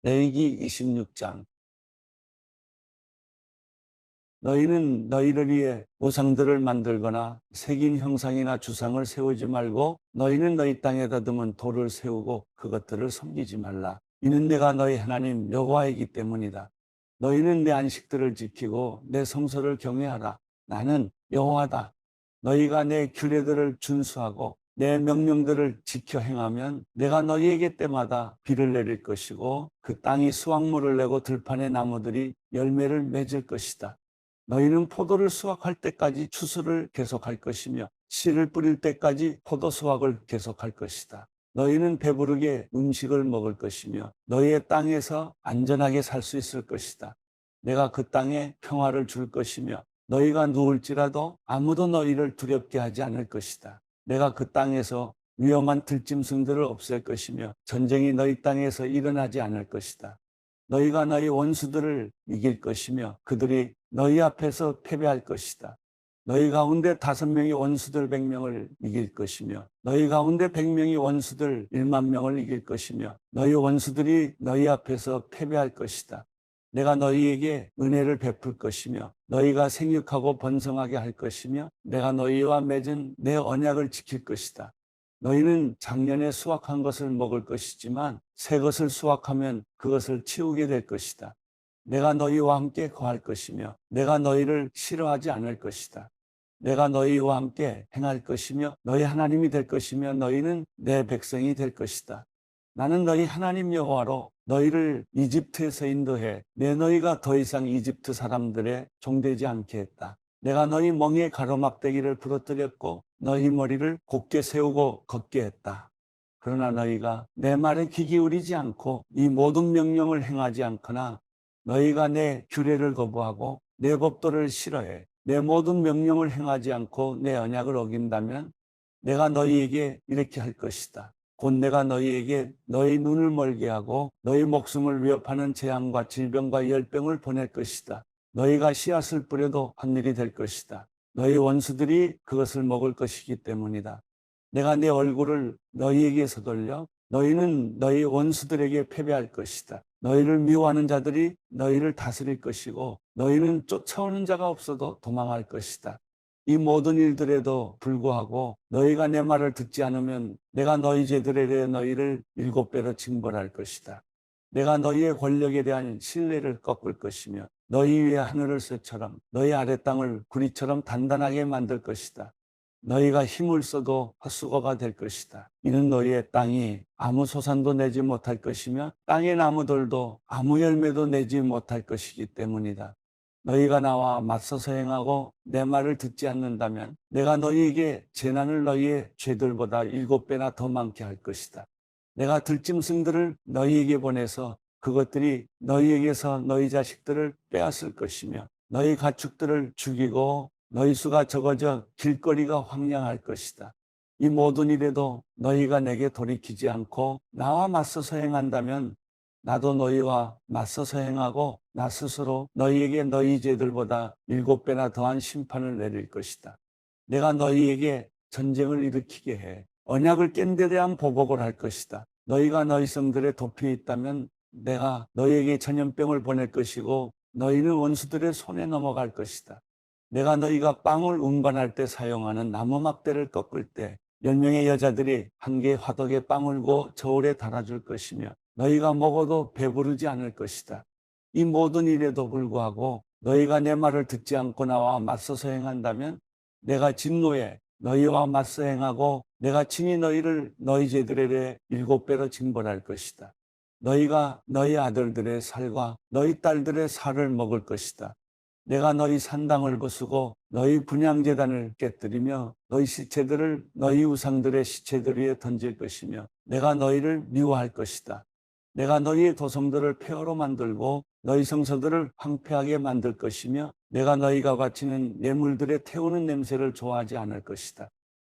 레위기 26장. 너희는 너희를 위해 우상들을 만들거나 새긴 형상이나 주상을 세우지 말고 너희는 너희 땅에 다듬은 돌을 세우고 그것들을 섬기지 말라. 이는 내가 너희 하나님 여호와이기 때문이다. 너희는 내 안식들을 지키고 내 성소를 경외하라. 나는 여호와다. 너희가 내 규례들을 준수하고 내 명령들을 지켜 행하면 내가 너희에게 때마다 비를 내릴 것이고 그 땅이 수확물을 내고 들판의 나무들이 열매를 맺을 것이다. 너희는 포도를 수확할 때까지 추수를 계속할 것이며 씨를 뿌릴 때까지 포도 수확을 계속할 것이다. 너희는 배부르게 음식을 먹을 것이며 너희의 땅에서 안전하게 살 수 있을 것이다. 내가 그 땅에 평화를 줄 것이며 너희가 누울지라도 아무도 너희를 두렵게 하지 않을 것이다. 내가 그 땅에서 위험한 들짐승들을 없앨 것이며 전쟁이 너희 땅에서 일어나지 않을 것이다. 너희가 너희 원수들을 이길 것이며 그들이 너희 앞에서 패배할 것이다. 너희 가운데 5명이 원수들 100명을 이길 것이며 너희 가운데 100명이 원수들 1만 명을 이길 것이며 너희 원수들이 너희 앞에서 패배할 것이다. 내가 너희에게 은혜를 베풀 것이며 너희가 생육하고 번성하게 할 것이며 내가 너희와 맺은 내 언약을 지킬 것이다. 너희는 작년에 수확한 것을 먹을 것이지만 새 것을 수확하면 그것을 치우게 될 것이다. 내가 너희와 함께 거할 것이며 내가 너희를 싫어하지 않을 것이다. 내가 너희와 함께 행할 것이며 너희 하나님이 될 것이며 너희는 내 백성이 될 것이다. 나는 너희 하나님 여호와로 너희를 이집트에서 인도해 내 너희가 더 이상 이집트 사람들의 종되지 않게 했다. 내가 너희 멍에 가로막대기를 부러뜨렸고 너희 머리를 곧게 세우고 걷게 했다. 그러나 너희가 내 말에 귀 기울이지 않고 이 모든 명령을 행하지 않거나 너희가 내 규례를 거부하고 내 법도를 싫어해 내 모든 명령을 행하지 않고 내 언약을 어긴다면 내가 너희에게 이렇게 할 것이다. 곧 내가 너희에게 너희 눈을 멀게 하고 너희 목숨을 위협하는 재앙과 질병과 열병을 보낼 것이다. 너희가 씨앗을 뿌려도 한 일이 될 것이다. 너희 원수들이 그것을 먹을 것이기 때문이다. 내가 내 얼굴을 너희에게서 돌려 너희는 너희 원수들에게 패배할 것이다. 너희를 미워하는 자들이 너희를 다스릴 것이고 너희는 쫓아오는 자가 없어도 도망할 것이다. 이 모든 일들에도 불구하고 너희가 내 말을 듣지 않으면 내가 너희 죄들에 대해 너희를 7배로 징벌할 것이다. 내가 너희의 권력에 대한 신뢰를 꺾을 것이며 너희 위에 하늘을 쇠처럼 너희 아래 땅을 구리처럼 단단하게 만들 것이다. 너희가 힘을 써도 헛수고가 될 것이다. 이는 너희의 땅이 아무 소산도 내지 못할 것이며 땅의 나무들도 아무 열매도 내지 못할 것이기 때문이다. 너희가 나와 맞서서 행하고 내 말을 듣지 않는다면 내가 너희에게 재난을 너희의 죄들보다 7배나 더 많게 할 것이다. 내가 들짐승들을 너희에게 보내서 그것들이 너희에게서 너희 자식들을 빼앗을 것이며 너희 가축들을 죽이고 너희 수가 적어져 길거리가 황량할 것이다. 이 모든 일에도 너희가 내게 돌이키지 않고 나와 맞서서 행한다면 나도 너희와 맞서서 행하고 나 스스로 너희에게 너희 죄들보다 7배나 더한 심판을 내릴 것이다. 내가 너희에게 전쟁을 일으키게 해 언약을 깬 데 대한 보복을 할 것이다. 너희가 너희 성들에 도피해 있다면 내가 너희에게 전염병을 보낼 것이고 너희는 원수들의 손에 넘어갈 것이다. 내가 너희가 빵을 운반할 때 사용하는 나무 막대를 꺾을 때 10명의 여자들이 한 개의 화덕에 빵을 구워 저울에 달아줄 것이며 너희가 먹어도 배부르지 않을 것이다. 이 모든 일에도 불구하고 너희가 내 말을 듣지 않고 나와 맞서서 행한다면 내가 진노에 너희와 맞서 행하고 내가 친히 너희를 너희 죄들에 대해 7배로 징벌할 것이다. 너희가 너희 아들들의 살과 너희 딸들의 살을 먹을 것이다. 내가 너희 산당을 부수고 너희 분향제단을 깨뜨리며 너희 시체들을 너희 우상들의 시체들 위에 던질 것이며 내가 너희를 미워할 것이다. 내가 너희의 도성들을 폐허로 만들고 너희 성소들을 황폐하게 만들 것이며 내가 너희가 바치는 예물들에 태우는 냄새를 좋아하지 않을 것이다.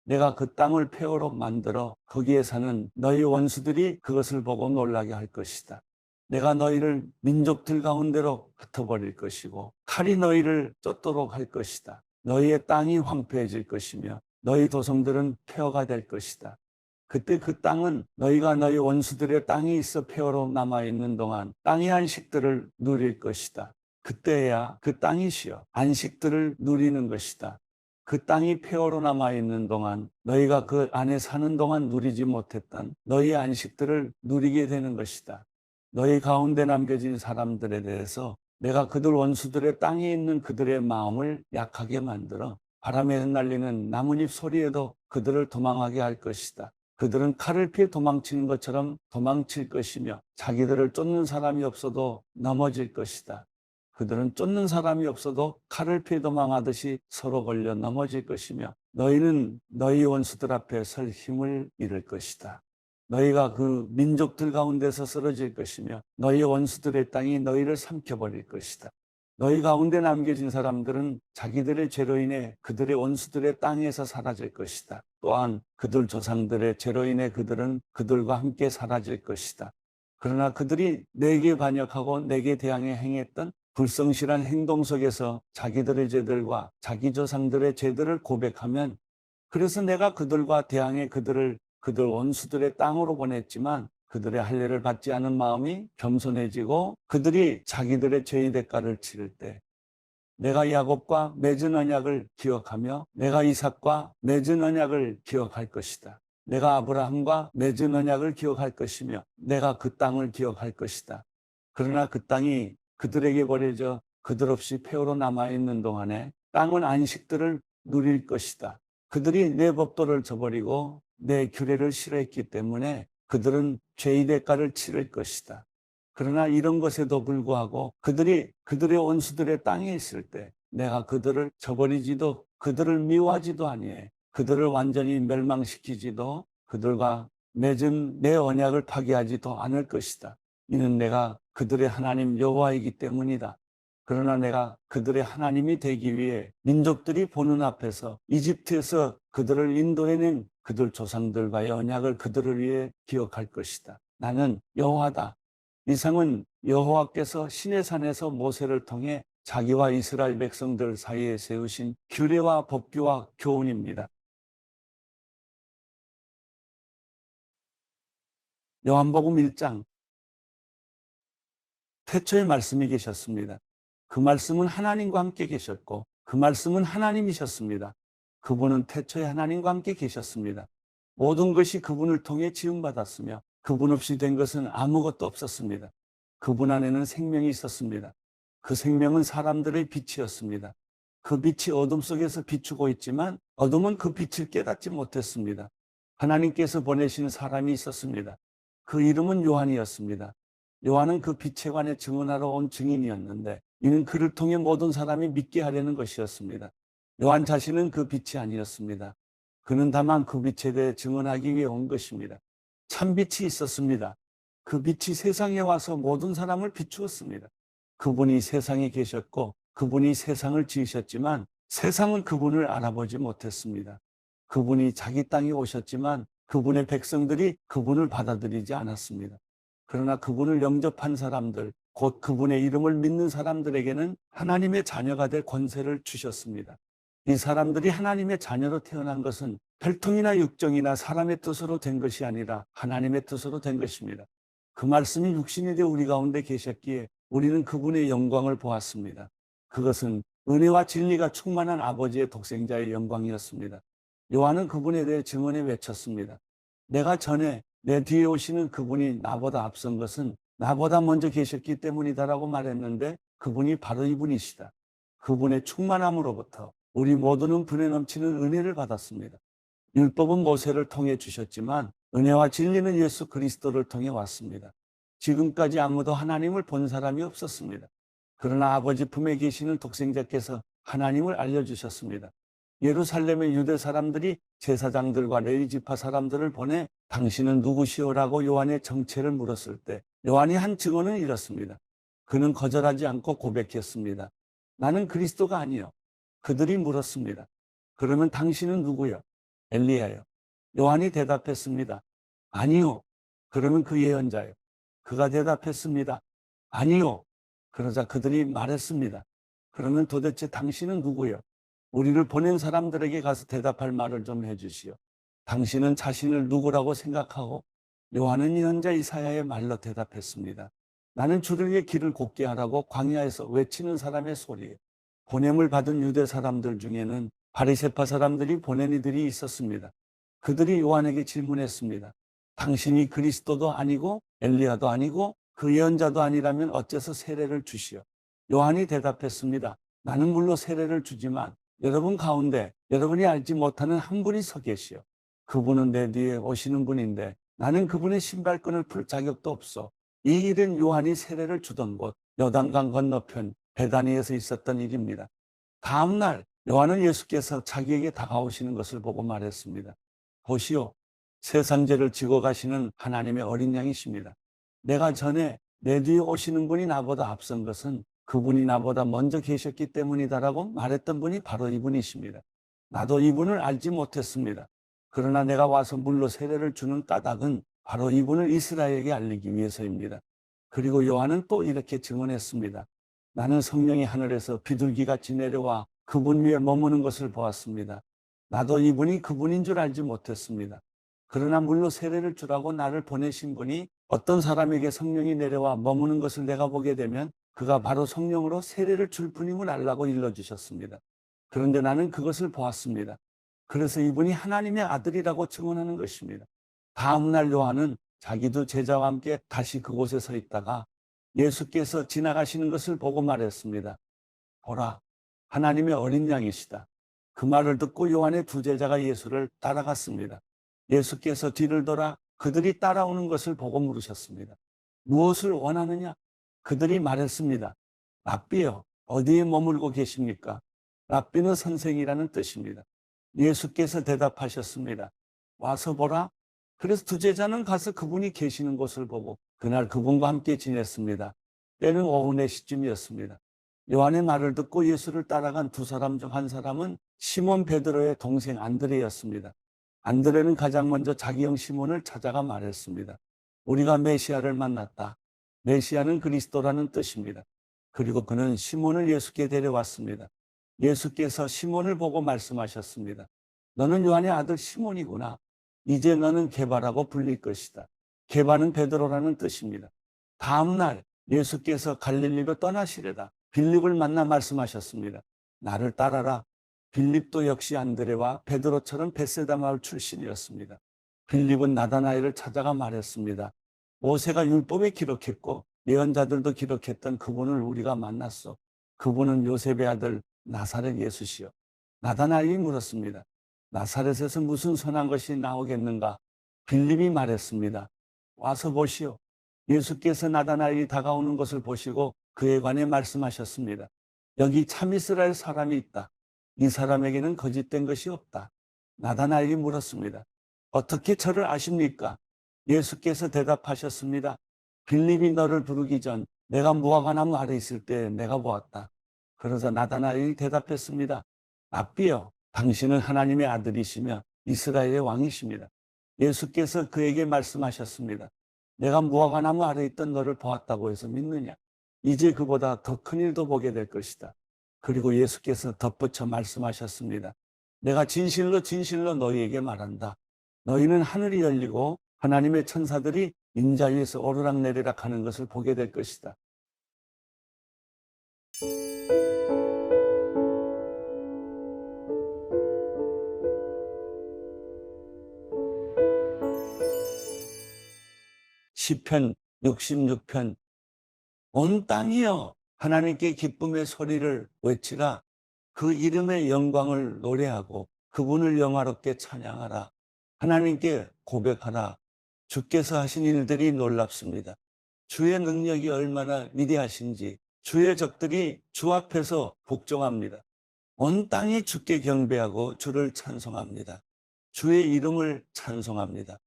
내가 그 땅을 폐허로 만들어 거기에 사는 너희 원수들이 그것을 보고 놀라게 할 것이다. 내가 너희를 민족들 가운데로 흩어버릴 것이고 칼이 너희를 쫓도록 할 것이다. 너희의 땅이 황폐해질 것이며 너희 도성들은 폐허가 될 것이다. 그때 그 땅은 너희가 너희 원수들의 땅이 있어 폐허로 남아있는 동안 땅의 안식들을 누릴 것이다. 그때야 그 땅이시여 안식들을 누리는 것이다. 그 땅이 폐허로 남아있는 동안 너희가 그 안에 사는 동안 누리지 못했던 너희의 안식들을 누리게 되는 것이다. 너희 가운데 남겨진 사람들에 대해서 내가 그들 원수들의 땅에 있는 그들의 마음을 약하게 만들어 바람에 흩날리는 나뭇잎 소리에도 그들을 도망하게 할 것이다. 그들은 칼을 피해 도망치는 것처럼 도망칠 것이며 자기들을 쫓는 사람이 없어도 넘어질 것이다. 그들은 쫓는 사람이 없어도 칼을 피해 도망하듯이 서로 걸려 넘어질 것이며 너희는 너희 원수들 앞에 설 힘을 잃을 것이다. 너희가 그 민족들 가운데서 쓰러질 것이며 너희 원수들의 땅이 너희를 삼켜버릴 것이다. 너희 가운데 남겨진 사람들은 자기들의 죄로 인해 그들의 원수들의 땅에서 사라질 것이다. 또한 그들 조상들의 죄로 인해 그들은 그들과 함께 사라질 것이다. 그러나 그들이 내게 반역하고 내게 대항해 행했던 불성실한 행동 속에서 자기들의 죄들과 자기 조상들의 죄들을 고백하면 그래서 내가 그들과 대항해 그들 원수들의 땅으로 보냈지만 그들의 할례를 받지 않은 마음이 겸손해지고 그들이 자기들의 죄의 대가를 치를 때 내가 야곱과 맺은 언약을 기억하며 내가 이삭과 맺은 언약을 기억할 것이다. 내가 아브라함과 맺은 언약을 기억할 것이며 내가 그 땅을 기억할 것이다. 그러나 그 땅이 그들에게 버려져 그들 없이 폐허로 남아있는 동안에 땅은 안식들을 누릴 것이다. 그들이 내 법도를 저버리고 내 규례를 싫어했기 때문에 그들은 죄의 대가를 치를 것이다. 그러나 이런 것에도 불구하고 그들이 그들의 원수들의 땅에 있을 때 내가 그들을 저버리지도 그들을 미워하지도 아니해. 그들을 완전히 멸망시키지도 그들과 맺은 내 언약을 파기하지도 않을 것이다. 이는 내가 그들의 하나님 여호와이기 때문이다. 그러나 내가 그들의 하나님이 되기 위해 민족들이 보는 앞에서 이집트에서 그들을 인도해낸 그들 조상들과의 언약을 그들을 위해 기억할 것이다. 나는 여호와다. 이상은 여호와께서 시내산에서 모세를 통해 자기와 이스라엘 백성들 사이에 세우신 규례와 법규와 교훈입니다. 요한복음 1장 태초에 말씀이 계셨습니다. 그 말씀은 하나님과 함께 계셨고 그 말씀은 하나님이셨습니다. 그분은 태초에 하나님과 함께 계셨습니다. 모든 것이 그분을 통해 지음받았으며 그분 없이 된 것은 아무것도 없었습니다. 그분 안에는 생명이 있었습니다. 그 생명은 사람들의 빛이었습니다. 그 빛이 어둠 속에서 비추고 있지만 어둠은 그 빛을 깨닫지 못했습니다. 하나님께서 보내신 사람이 있었습니다. 그 이름은 요한이었습니다. 요한은 그 빛에 관해 증언하러 온 증인이었는데 이는 그를 통해 모든 사람이 믿게 하려는 것이었습니다. 요한 자신은 그 빛이 아니었습니다. 그는 다만 그 빛에 대해 증언하기 위해 온 것입니다. 참 빛이 있었습니다. 그 빛이 세상에 와서 모든 사람을 비추었습니다. 그분이 세상에 계셨고 그분이 세상을 지으셨지만 세상은 그분을 알아보지 못했습니다. 그분이 자기 땅에 오셨지만 그분의 백성들이 그분을 받아들이지 않았습니다. 그러나 그분을 영접한 사람들, 곧 그분의 이름을 믿는 사람들에게는 하나님의 자녀가 될 권세를 주셨습니다. 이 사람들이 하나님의 자녀로 태어난 것은 혈통이나 육정이나 사람의 뜻으로 된 것이 아니라 하나님의 뜻으로 된 것입니다. 그 말씀이 육신이 되어 우리 가운데 계셨기에 우리는 그분의 영광을 보았습니다. 그것은 은혜와 진리가 충만한 아버지의 독생자의 영광이었습니다. 요한은 그분에 대해 증언해 외쳤습니다. 내가 전에 내 뒤에 오시는 그분이 나보다 앞선 것은 나보다 먼저 계셨기 때문이다라고 말했는데 그분이 바로 이분이시다. 그분의 충만함으로부터 우리 모두는 분에 넘치는 은혜를 받았습니다. 율법은 모세를 통해 주셨지만 은혜와 진리는 예수 그리스도를 통해 왔습니다. 지금까지 아무도 하나님을 본 사람이 없었습니다. 그러나 아버지 품에 계시는 독생자께서 하나님을 알려주셨습니다. 예루살렘의 유대 사람들이 제사장들과 레위 지파 사람들을 보내 당신은 누구시오라고 요한의 정체를 물었을 때 요한이 한 증언은 이렇습니다. 그는 거절하지 않고 고백했습니다. 나는 그리스도가 아니요. 그들이 물었습니다. 그러면 당신은 누구요? 엘리야요. 요한이 대답했습니다. 아니요. 그러면 그 예언자요. 그가 대답했습니다. 아니요. 그러자 그들이 말했습니다. 그러면 도대체 당신은 누구요? 우리를 보낸 사람들에게 가서 대답할 말을 좀 해주시오. 당신은 자신을 누구라고 생각하고? 요한은 예언자 이사야의 말로 대답했습니다. 나는 주를 위해 길을 곱게 하라고 광야에서 외치는 사람의 소리예요. 보냄을 받은 유대 사람들 중에는 바리새파 사람들이 보낸 이들이 있었습니다. 그들이 요한에게 질문했습니다. 당신이 그리스도도 아니고 엘리야도 아니고 그 예언자도 아니라면 어째서 세례를 주시오? 요한이 대답했습니다. 나는 물론 세례를 주지만 여러분 가운데 여러분이 알지 못하는 한 분이 서 계시오. 그분은 내 뒤에 오시는 분인데 나는 그분의 신발끈을 풀 자격도 없어. 이 일은 요한이 세례를 주던 곳 요단강 건너편 베다니에서 있었던 일입니다. 다음 날 요한은 예수께서 자기에게 다가오시는 것을 보고 말했습니다. 보시오, 세상 죄를 지고 가시는 하나님의 어린 양이십니다. 내가 전에 내 뒤에 오시는 분이 나보다 앞선 것은 그분이 나보다 먼저 계셨기 때문이다라고 말했던 분이 바로 이분이십니다. 나도 이분을 알지 못했습니다. 그러나 내가 와서 물로 세례를 주는 까닭은 바로 이분을 이스라엘에게 알리기 위해서입니다. 그리고 요한은 또 이렇게 증언했습니다. 나는 성령이 하늘에서 비둘기같이 내려와 그분 위에 머무는 것을 보았습니다. 나도 이분이 그분인 줄 알지 못했습니다. 그러나 물로 세례를 주라고 나를 보내신 분이 어떤 사람에게 성령이 내려와 머무는 것을 내가 보게 되면 그가 바로 성령으로 세례를 줄 분임을 알라고 일러주셨습니다. 그런데 나는 그것을 보았습니다. 그래서 이분이 하나님의 아들이라고 증언하는 것입니다. 다음 날 요한은 자기도 제자와 함께 다시 그곳에 서 있다가 예수께서 지나가시는 것을 보고 말했습니다. 보라, 하나님의 어린 양이시다. 그 말을 듣고 요한의 두 제자가 예수를 따라갔습니다. 예수께서 뒤를 돌아 그들이 따라오는 것을 보고 물으셨습니다. 무엇을 원하느냐? 그들이 말했습니다. 랍비여, 어디에 머물고 계십니까? 랍비는 선생이라는 뜻입니다. 예수께서 대답하셨습니다. 와서 보라. 그래서 두 제자는 가서 그분이 계시는 곳을 보고 그날 그분과 함께 지냈습니다. 때는 오후 4시쯤이었습니다. 요한의 말을 듣고 예수를 따라간 두 사람 중 한 사람은 시몬 베드로의 동생 안드레였습니다. 안드레는 가장 먼저 자기 형 시몬을 찾아가 말했습니다. 우리가 메시아를 만났다. 메시아는 그리스도라는 뜻입니다. 그리고 그는 시몬을 예수께 데려왔습니다. 예수께서 시몬을 보고 말씀하셨습니다. 너는 요한의 아들 시몬이구나. 이제 너는 게바라고 불릴 것이다. 게바는 베드로라는 뜻입니다. 다음 날 예수께서 갈릴리로 떠나시려다 빌립을 만나 말씀하셨습니다. 나를 따라라. 빌립도 역시 안드레와 베드로처럼 벳세다 마을 출신이었습니다. 빌립은 나다나엘을 찾아가 말했습니다. 모세가 율법에 기록했고 예언자들도 기록했던 그분을 우리가 만났어. 그분은 요셉의 아들 나사렛 예수시요. 나다나엘이 물었습니다. 나사렛에서 무슨 선한 것이 나오겠는가? 빌립이 말했습니다. 와서 보시오. 예수께서 나다나엘이 다가오는 것을 보시고 그에 관해 말씀하셨습니다. 여기 참 이스라엘 사람이 있다. 이 사람에게는 거짓된 것이 없다. 나다나엘이 물었습니다. 어떻게 저를 아십니까? 예수께서 대답하셨습니다. 빌립이 너를 부르기 전 내가 무화과나무 아래 있을 때 내가 보았다. 그러자 나다나엘이 대답했습니다. 랍비여, 당신은 하나님의 아들이시며 이스라엘의 왕이십니다. 예수께서 그에게 말씀하셨습니다. 내가 무화과나무 아래 있던 너를 보았다고 해서 믿느냐? 이제 그보다 더 큰 일도 보게 될 것이다. 그리고 예수께서 덧붙여 말씀하셨습니다. 내가 진실로 진실로 너희에게 말한다. 너희는 하늘이 열리고 하나님의 천사들이 인자 위에서 오르락내리락 하는 것을 보게 될 것이다. 시편 66편. 온 땅이여 하나님께 기쁨의 소리를 외치라. 그 이름의 영광을 노래하고 그분을 영화롭게 찬양하라. 하나님께 고백하라. 주께서 하신 일들이 놀랍습니다. 주의 능력이 얼마나 위대하신지 주의 적들이 주 앞에서 복종합니다. 온 땅이 주께 경배하고 주를 찬송합니다. 주의 이름을 찬송합니다.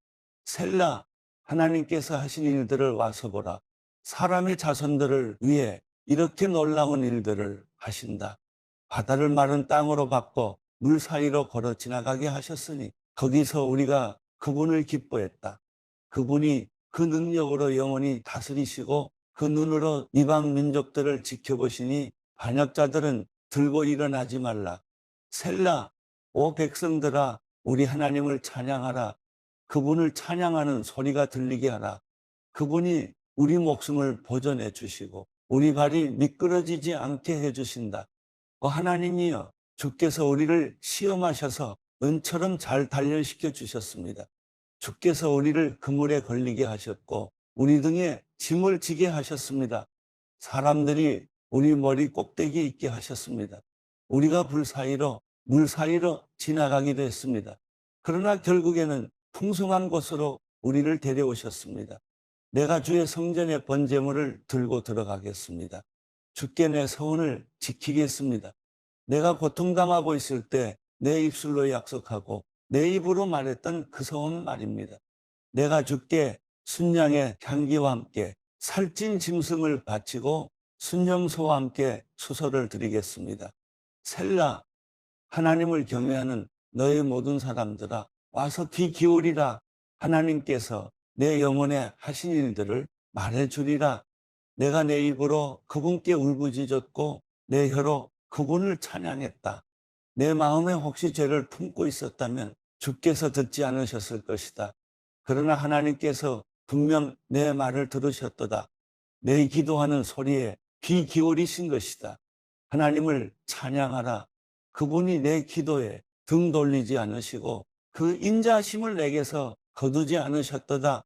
셀라. 하나님께서 하신 일들을 와서 보라. 사람의 자손들을 위해 이렇게 놀라운 일들을 하신다. 바다를 마른 땅으로 바꿔 물 사이로 걸어 지나가게 하셨으니 거기서 우리가 그분을 기뻐했다. 그분이 그 능력으로 영원히 다스리시고 그 눈으로 이방 민족들을 지켜보시니 반역자들은 들고 일어나지 말라. 셀라. 오 백성들아 우리 하나님을 찬양하라. 그분을 찬양하는 소리가 들리게 하라. 그분이 우리 목숨을 보존해 주시고 우리 발이 미끄러지지 않게 해 주신다. 하나님이여, 주께서 우리를 시험하셔서 은처럼 잘 단련시켜 주셨습니다. 주께서 우리를 그물에 걸리게 하셨고 우리 등에 짐을 지게 하셨습니다. 사람들이 우리 머리 꼭대기에 있게 하셨습니다. 우리가 물 사이로 지나가기도 했습니다. 그러나 결국에는 풍성한 곳으로 우리를 데려오셨습니다. 내가 주의 성전에 번제물을 들고 들어가겠습니다. 주께 내 서원을 지키겠습니다. 내가 고통당하고 있을 때 내 입술로 약속하고 내 입으로 말했던 그 서원 말입니다. 내가 주께 순양의 향기와 함께 살찐 짐승을 바치고 순염소와 함께 수소를 드리겠습니다. 셀라. 하나님을 경외하는 너의 모든 사람들아, 와서 귀 기울이라. 하나님께서 내 영혼에 하신 일들을 말해주리라. 내가 내 입으로 그분께 울부짖었고 내 혀로 그분을 찬양했다. 내 마음에 혹시 죄를 품고 있었다면 주께서 듣지 않으셨을 것이다. 그러나 하나님께서 분명 내 말을 들으셨도다. 내 기도하는 소리에 귀 기울이신 것이다. 하나님을 찬양하라. 그분이 내 기도에 등 돌리지 않으시고 그 인자심을 내게서 거두지 않으셨도다.